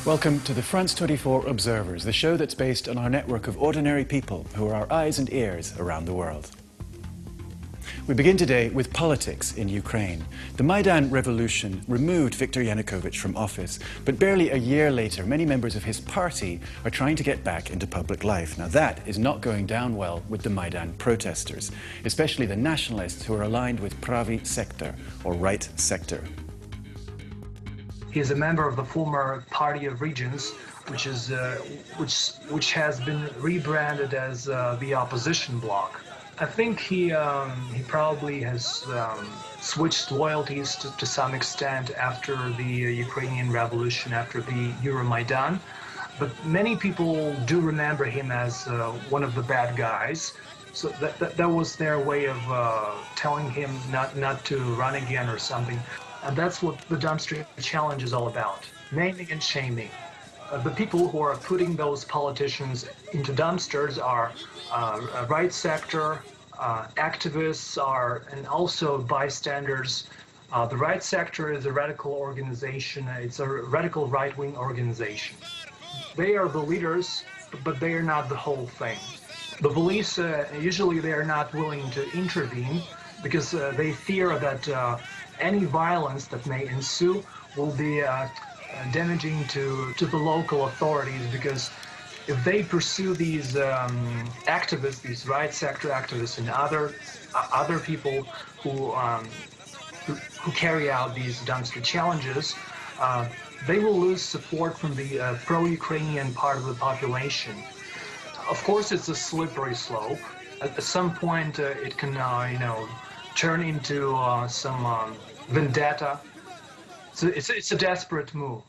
Welcome to the France 24 Observers, the show that's based on our network of ordinary people who are our eyes and ears around the world. We begin today with politics in Ukraine. The Maidan revolution removed Viktor Yanukovych from office, but barely a year later, many members of his party are trying to get back into public life. Now that is not going down well with the Maidan protesters, especially the nationalists who are aligned with Pravy sector, or right sector. He is a member of the former Party of Regions, which has been rebranded as the opposition bloc. I think he probably has switched loyalties to some extent after the Ukrainian revolution, after the Euromaidan. But many people do remember him as one of the bad guys. So that was their way of telling him not to run again or something. And that's what the dumpster challenge is all about, naming and shaming. The people who are putting those politicians into dumpsters are right sector, activists and also bystanders. The right sector is a radical organization. It's a radical right-wing organization. They are the leaders, but they are not the whole thing. The police, usually they are not willing to intervene because they fear that any violence that may ensue will be damaging to the local authorities, because if they pursue these activists, these right sector activists, and other people who carry out these dumpster challenges, they will lose support from the pro-Ukrainian part of the population. Of course, it's a slippery slope. At some point, it can, turn into some vendetta. So it's a desperate move.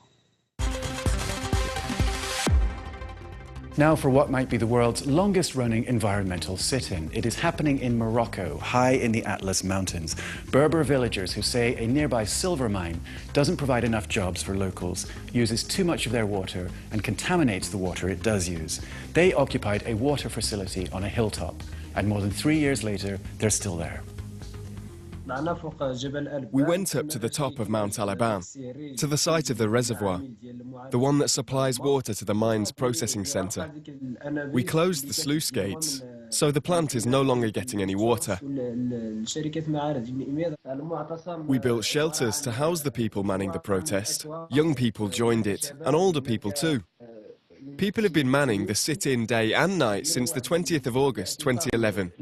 Now for what might be the world's longest-running environmental sit-in. It is happening in Morocco, high in the Atlas Mountains. Berber villagers who say a nearby silver mine doesn't provide enough jobs for locals, uses too much of their water, and contaminates the water it does use. They occupied a water facility on a hilltop, and more than 3 years later, they're still there. We went up to the top of Mount Alaban, to the site of the reservoir, the one that supplies water to the mine's processing centre. We closed the sluice gates, so the plant is no longer getting any water. We built shelters to house the people manning the protest. Young people joined it, and older people too. People have been manning the sit-in day and night since the 20th of August 2011.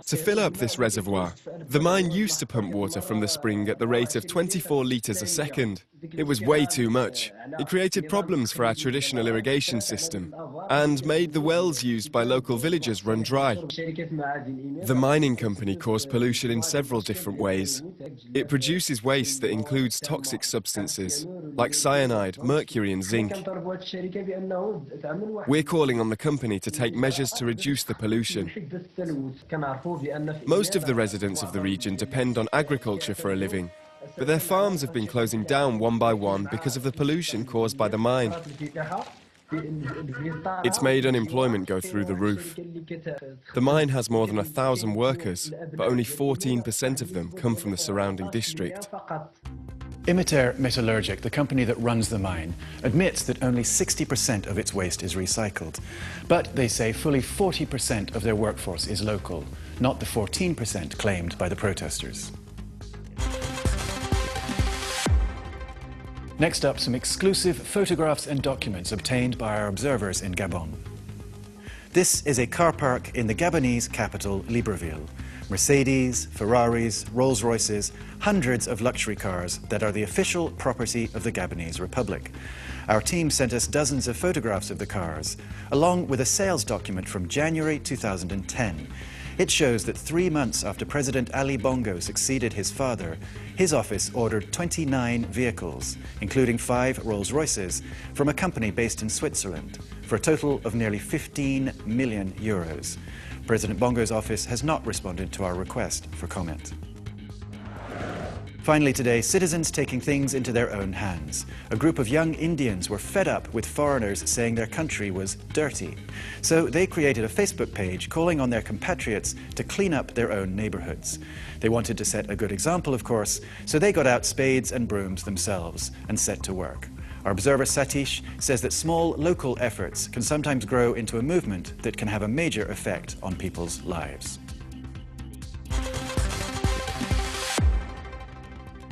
To fill up this reservoir, the mine used to pump water from the spring at the rate of 24 litres a second. It was way too much. It created problems for our traditional irrigation system and made the wells used by local villagers run dry. The mining company caused pollution in several different ways. It produces waste that includes toxic substances like cyanide, mercury and zinc. We're calling on the company to take measures to reduce the pollution. Most of the residents of the region depend on agriculture for a living, but their farms have been closing down one by one because of the pollution caused by the mine. It's made unemployment go through the roof. The mine has more than 1,000 workers, but only 14% of them come from the surrounding district. Imiter Metallurgic, the company that runs the mine, admits that only 60% of its waste is recycled. But they say fully 40% of their workforce is local, not the 14% claimed by the protesters. Next up, some exclusive photographs and documents obtained by our observers in Gabon. This is a car park in the Gabonese capital, Libreville. Mercedes, Ferraris, Rolls-Royces, hundreds of luxury cars that are the official property of the Gabonese Republic. Our team sent us dozens of photographs of the cars, along with a sales document from January 2010. It shows that 3 months after President Ali Bongo succeeded his father, his office ordered 29 vehicles, including 5 Rolls-Royces, from a company based in Switzerland, for a total of nearly 15 million euros. President Bongo's office has not responded to our request for comment. Finally today, citizens taking things into their own hands. A group of young Indians were fed up with foreigners saying their country was dirty. So they created a Facebook page calling on their compatriots to clean up their own neighbourhoods. They wanted to set a good example, of course, so they got out spades and brooms themselves and set to work. Our observer Satish says that small local efforts can sometimes grow into a movement that can have a major effect on people's lives.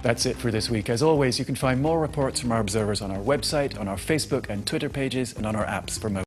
That's it for this week. As always, you can find more reports from our observers on our website, on our Facebook and Twitter pages, and on our apps for mobile.